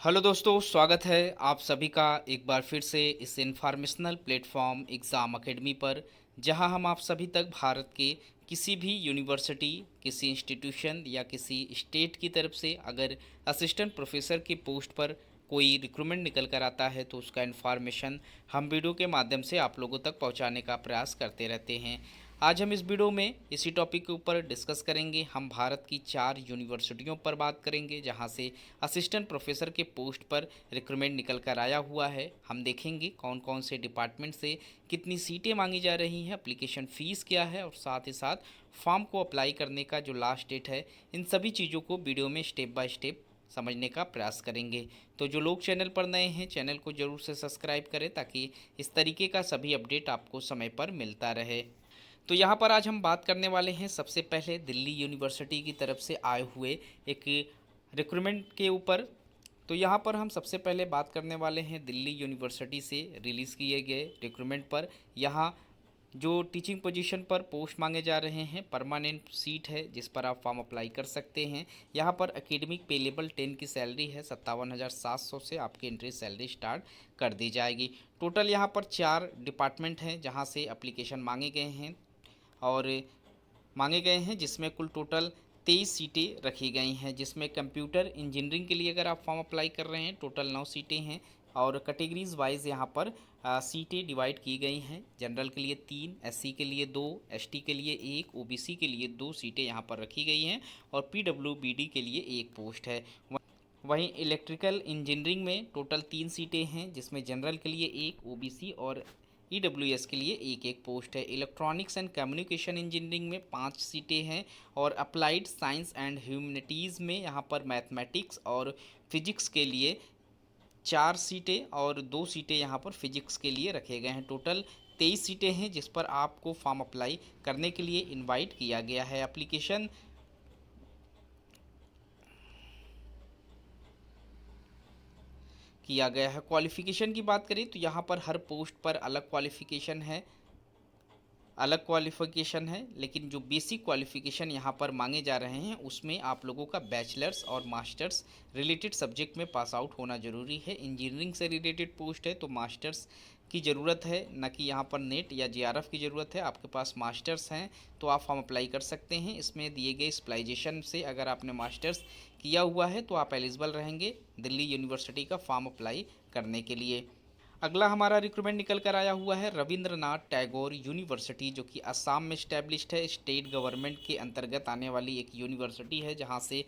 Hello दोस्तों, स्वागत है आप सभी का एक बार फिर से इस इन्फॉर्मेशनल प्लेटफॉर्म एग्ज़ाम अकेडमी पर, जहां हम आप सभी तक भारत के किसी भी यूनिवर्सिटी, किसी इंस्टीट्यूशन या किसी स्टेट की तरफ से अगर असिस्टेंट प्रोफेसर की पोस्ट पर कोई रिक्रूटमेंट निकल कर आता है तो उसका इन्फॉर्मेशन हम वीडियो के माध्यम से आप लोगों तक पहुंचाने का प्रयास करते रहते हैं। आज हम इस वीडियो में इसी टॉपिक के ऊपर डिस्कस करेंगे। हम भारत की 4 यूनिवर्सिटियों पर बात करेंगे जहां से असिस्टेंट प्रोफेसर के पोस्ट पर रिक्रूटमेंट निकल कर आया हुआ है। हम देखेंगे कौन कौन से डिपार्टमेंट से कितनी सीटें मांगी जा रही हैं, एप्लीकेशन फ़ीस क्या है और साथ ही साथ फॉर्म को अप्लाई करने का जो लास्ट डेट है। इन सभी चीज़ों को वीडियो में स्टेप बाय स्टेप समझने का प्रयास करेंगे। तो जो लोग चैनल पर नए हैं, चैनल को ज़रूर से सब्सक्राइब करें ताकि इस तरीके का सभी अपडेट आपको समय पर मिलता रहे। तो यहाँ पर आज हम बात करने वाले हैं सबसे पहले दिल्ली यूनिवर्सिटी की तरफ से आए हुए एक रिक्रूटमेंट के ऊपर। तो यहाँ पर हम सबसे पहले बात करने वाले हैं दिल्ली यूनिवर्सिटी से रिलीज़ किए गए रिक्रूटमेंट पर। यहाँ जो टीचिंग पोजीशन पर पोस्ट मांगे जा रहे हैं, परमानेंट सीट है जिस पर आप फॉर्म अप्लाई कर सकते हैं। यहाँ पर एकेडमिक पे लेवल 10 की सैलरी है 57,700 से आपकी एंट्री सैलरी स्टार्ट कर दी जाएगी। टोटल यहाँ पर 4 डिपार्टमेंट हैं जहाँ से एप्लीकेशन मांगे गए हैं और जिसमें कुल टोटल 23 सीटें रखी गई हैं, जिसमें कंप्यूटर इंजीनियरिंग के लिए अगर आप फॉर्म अप्लाई कर रहे हैं टोटल 9 सीटें हैं और कैटेगरीज वाइज यहाँ पर सीटें डिवाइड की गई हैं। जनरल के लिए 3, एससी के लिए 2, एसटी के लिए 1, ओबीसी के लिए 2 सीटें यहाँ पर रखी गई हैं और पीडब्ल्यूबीडी के लिए 1 पोस्ट है। वहीं इलेक्ट्रिकल इंजीनियरिंग में टोटल 3 सीटें हैं जिसमें जनरल के लिए 1, ओबीसी और ईडब्ल्यूएस के लिए 1 पोस्ट है। इलेक्ट्रॉनिक्स एंड कम्युनिकेशन इंजीनियरिंग में 5 सीटें हैं और अप्लाइड साइंस एंड ह्यूमैनिटीज़ में यहाँ पर मैथमेटिक्स और फिजिक्स के लिए 4 सीटें और 2 सीटें यहाँ पर फिजिक्स के लिए रखे गए हैं। टोटल 23 सीटें हैं जिस पर आपको फॉर्म अप्लाई करने के लिए इनवाइट किया गया है। एप्लीकेशन किया गया है। क्वालिफ़िकेशन की बात करें तो यहाँ पर हर पोस्ट पर अलग क्वालिफ़िकेशन है, लेकिन जो बेसिक क्वालिफ़िकेशन यहाँ पर मांगे जा रहे हैं उसमें आप लोगों का बैचलर्स और मास्टर्स रिलेटेड सब्जेक्ट में पास आउट होना ज़रूरी है। इंजीनियरिंग से रिलेटेड पोस्ट है तो मास्टर्स की ज़रूरत है, न कि यहाँ पर नेट या जेआरएफ की ज़रूरत है। आपके पास मास्टर्स हैं तो आप फॉर्म अप्लाई कर सकते हैं। इसमें दिए गए स्पेशलाइजेशन से अगर आपने मास्टर्स किया हुआ है तो आप एलिजिबल रहेंगे दिल्ली यूनिवर्सिटी का फॉर्म अप्लाई करने के लिए। अगला हमारा रिक्रूटमेंट निकल कर आया हुआ है रविंद्रनाथ टैगोर यूनिवर्सिटी, जो कि असम में इस्टेब्लिश्ड है। स्टेट गवर्नमेंट के अंतर्गत आने वाली एक यूनिवर्सिटी है जहां से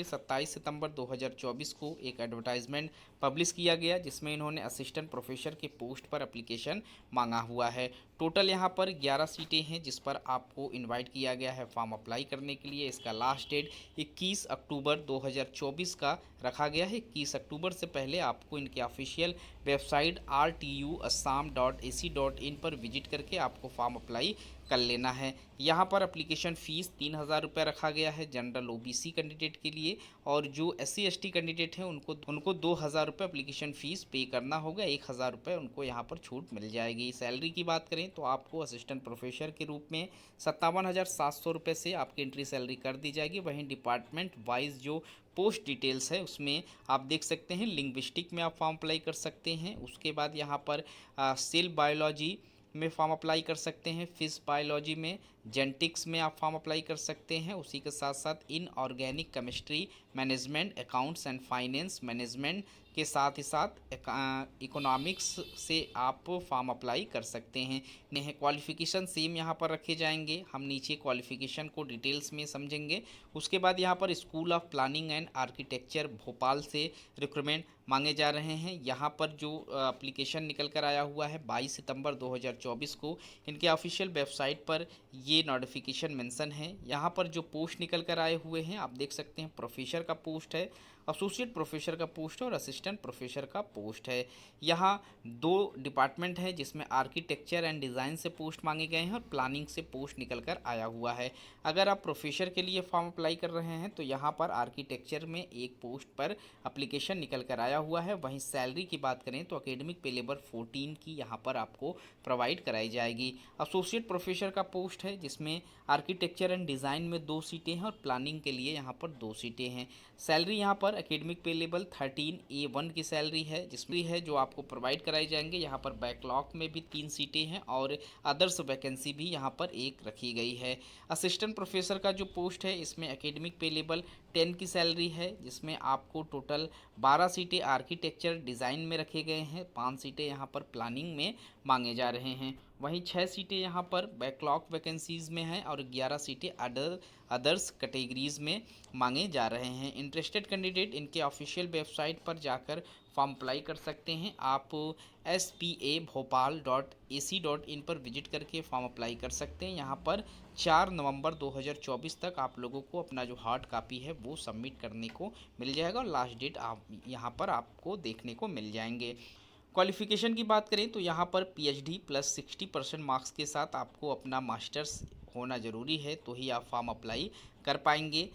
27 सितंबर 2024 को एक एडवर्टाइजमेंट पब्लिश किया गया जिसमें इन्होंने असिस्टेंट प्रोफेसर के पोस्ट पर एप्लीकेशन मांगा हुआ है। टोटल यहाँ पर 11 सीटें हैं जिस पर आपको इनवाइट किया गया है फॉर्म अप्लाई करने के लिए। इसका लास्ट डेट 21 अक्टूबर 2024 का रखा गया है। 21 अक्टूबर से पहले आपको इनके ऑफिशियल वेबसाइट rtuassam.ac.in पर विजिट करके आपको फॉर्म अप्लाई कर लेना है। यहाँ पर एप्लीकेशन फ़ीस 3,000 रुपये रखा गया है जनरल ओबीसी कैंडिडेट के लिए, और जो एससी एसटी कैंडिडेट हैं उनको 2,000 रुपये एप्लीकेशन फ़ीस पे करना होगा। 1,000 रुपये उनको यहाँ पर छूट मिल जाएगी। सैलरी की बात करें तो आपको असिस्टेंट प्रोफेसर के रूप में 57,700 रुपये से आपकी एंट्री सैलरी कर दी जाएगी। वहीं डिपार्टमेंट वाइज जो पोस्ट डिटेल्स है उसमें आप देख सकते हैं लिंग्विस्टिक में आप फॉर्म अप्लाई कर सकते हैं। उसके बाद यहाँ पर सेल बायोलॉजी में फॉर्म अप्लाई कर सकते हैं। फिश बायोलॉजी में, जेनेटिक्स में आप फॉर्म अप्लाई कर सकते हैं। उसी के साथ साथ inorganic chemistry management, accounts and finance management के साथ ही साथ इकोनॉमिक्स से आप फॉर्म अप्लाई कर सकते हैं। क्वालिफ़िकेशन सेम यहाँ पर रखे जाएंगे। हम नीचे क्वालिफ़िकेशन को डिटेल्स में समझेंगे। उसके बाद यहाँ पर school of planning and architecture Bhopal से रिक्रूटमेंट मांगे जा रहे हैं। यहाँ पर जो एप्लीकेशन निकल कर आया हुआ है 22 सितंबर 2024 को, इनके ऑफिशियल वेबसाइट पर ये नोटिफिकेशन मेंशन है। यहाँ पर जो पोस्ट निकल कर आए हुए हैं आप देख सकते हैं, प्रोफेसर का पोस्ट है, एसोसिएट प्रोफेसर का पोस्ट है और असिस्टेंट प्रोफेसर का पोस्ट है। यहाँ 2 डिपार्टमेंट है जिसमें आर्किटेक्चर एंड डिज़ाइन से पोस्ट मांगे गए हैं और प्लानिंग से पोस्ट निकल कर आया हुआ है। अगर आप प्रोफेसर के लिए फॉर्म अप्लाई कर रहे हैं तो यहाँ पर आर्किटेक्चर में 1 पोस्ट पर एप्लीकेशन निकल कर आया हुआ है। वहीं सैलरी की बात करें तो एकेडमिक पे लेवल 14 की यहाँ पर आपको प्रोवाइड कराई जाएगी। एसोसिएट प्रोफेसर का पोस्ट है जिसमें आर्किटेक्चर एंड डिज़ाइन में 2 सीटें हैं और प्लानिंग के लिए यहाँ पर 2 सीटें हैं। सैलरी यहाँ पर पर एकेडमिक पे लेवल 13A1 की सैलरी है, जिसमें है जो आपको प्रोवाइड कराई जाएंगे। यहाँ पर बैकलॉग में भी 3 सीटें हैं और अदर्स वैकेंसी भी यहाँ पर एक रखी गई है। असिस्टेंट प्रोफेसर का जो पोस्ट है इसमें एकेडमिक पे लेवल 10 की सैलरी है, जिसमें आपको टोटल 12 सीटें आर्किटेक्चर डिज़ाइन में रखे गए हैं, 5 सीटें यहाँ पर प्लानिंग में मांगे जा रहे हैं। वहीं 6 सीटें यहाँ पर बैकलॉग वैकेंसीज में हैं और 11 सीटें अदर्स कैटेगरीज में मांगे जा रहे हैं। इंटरेस्टेड कैंडिडेट इनके ऑफिशियल वेबसाइट पर जाकर फॉर्म अप्लाई कर सकते हैं। आप spabhopal.ac.in पर विजिट करके फॉर्म अप्लाई कर सकते हैं। यहाँ पर 4 नवंबर 2024 तक आप लोगों को अपना जो हार्ड कापी है वो सबमिट करने को मिल जाएगा और लास्ट डेट आप यहाँ पर आपको देखने को मिल जाएंगे। क्वालिफ़िकेशन की बात करें तो यहाँ पर PhD प्लस 60% मार्क्स के साथ आपको अपना मास्टर्स होना ज़रूरी है, तो ही आप फॉर्म अप्लाई कर पाएंगे।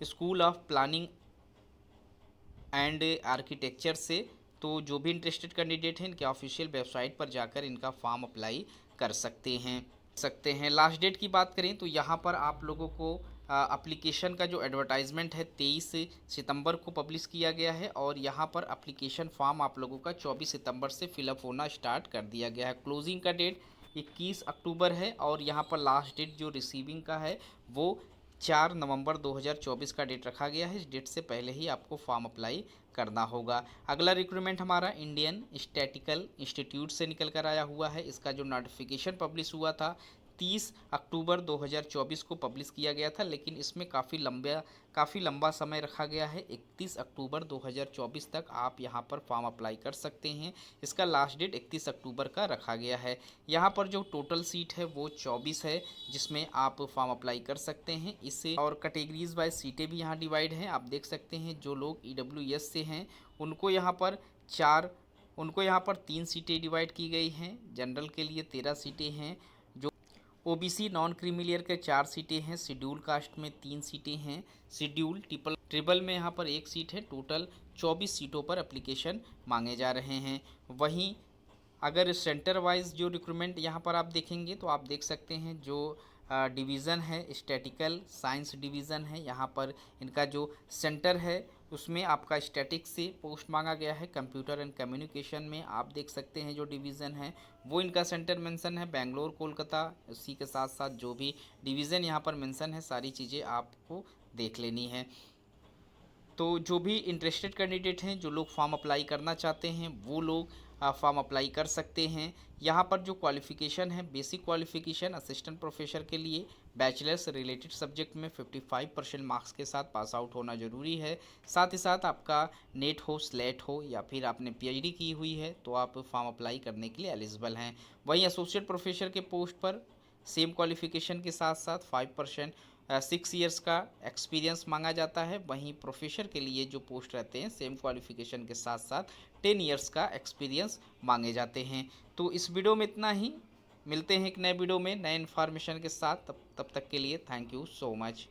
School of planning and architecture से, तो जो भी इंटरेस्टेड कैंडिडेट हैं इनके ऑफिशियल वेबसाइट पर जाकर इनका फॉर्म अप्लाई कर सकते हैं। लास्ट डेट की बात करें तो यहाँ पर आप लोगों को एप्लीकेशन का जो एडवर्टाइजमेंट है 23 सितंबर को पब्लिश किया गया है और यहाँ पर एप्लीकेशन फॉर्म आप लोगों का 24 सितंबर से फिलअप होना स्टार्ट कर दिया गया है। क्लोजिंग का डेट 21 अक्टूबर है और यहाँ पर लास्ट डेट जो रिसीविंग का है वो 4 नवंबर 2024 का डेट रखा गया है। इस डेट से पहले ही आपको फॉर्म अप्लाई करना होगा। अगला रिक्रूटमेंट हमारा इंडियन स्टैटिकल इंस्टीट्यूट से निकल कर आया हुआ है। इसका जो नोटिफिकेशन पब्लिश हुआ था 30 अक्टूबर 2024 को पब्लिश किया गया था, लेकिन इसमें काफ़ी लंबा समय रखा गया है। 31 अक्टूबर 2024 तक आप यहां पर फॉर्म अप्लाई कर सकते हैं। इसका लास्ट डेट 31 अक्टूबर का रखा गया है। यहां पर जो टोटल सीट है वो 24 है, जिसमें आप फॉर्म अप्लाई कर सकते हैं। इससे और कैटेगरीज वाइज सीटें भी यहाँ डिवाइड हैं। आप देख सकते हैं जो लोग EWS से हैं उनको यहाँ पर 3 सीटें डिवाइड की गई हैं। जनरल के लिए 13 सीटें हैं। OBC नॉन क्रीमिलियर के 4 सीटें हैं। शेड्यूल कास्ट में 3 सीटें हैं। शेड्यूल ट्रिपल में यहाँ पर 1 सीट है। टोटल 24 सीटों पर एप्लीकेशन मांगे जा रहे हैं। वहीं अगर सेंटर वाइज जो रिक्रूटमेंट यहाँ पर आप देखेंगे तो आप देख सकते हैं जो डिवीज़न है स्टैटिकल साइंस डिवीज़न है। यहाँ पर इनका जो सेंटर है उसमें आपका स्टैटिक्स से पोस्ट मांगा गया है। कंप्यूटर एंड कम्युनिकेशन में आप देख सकते हैं जो डिवीज़न है वो इनका सेंटर मेंशन है बेंगलोर कोलकाता। उसी के साथ साथ जो भी डिवीज़न यहाँ पर मेंशन है सारी चीज़ें आपको देख लेनी है। तो जो भी इंटरेस्टेड कैंडिडेट हैं, जो लोग फॉर्म अप्लाई करना चाहते हैं वो लोग फॉर्म अप्लाई कर सकते हैं। यहाँ पर जो क्वालिफ़िकेशन है बेसिक क्वालिफ़िकेशन असिस्टेंट प्रोफेसर के लिए बैचलर्स रिलेटेड सब्जेक्ट में 55% मार्क्स के साथ पास आउट होना ज़रूरी है। साथ ही साथ आपका नेट हो स्लेट हो या फिर आपने PhD की हुई है तो आप फॉर्म अप्लाई करने के लिए एलिजिबल हैं। वहीं एसोसिएट प्रोफेसर के पोस्ट पर सेम क्वालिफ़िकेशन के साथ साथ 5% 6 ईयर्स का एक्सपीरियंस मांगा जाता है। वहीं प्रोफेसर के लिए जो पोस्ट रहते हैं सेम क्वालिफ़िकेशन के साथ साथ 10 ईयर्स का एक्सपीरियंस मांगे जाते हैं। तो इस वीडियो में इतना ही। मिलते हैं एक नए वीडियो में नए इन्फॉर्मेशन के साथ। तब तक के लिए थैंक यू सो मच।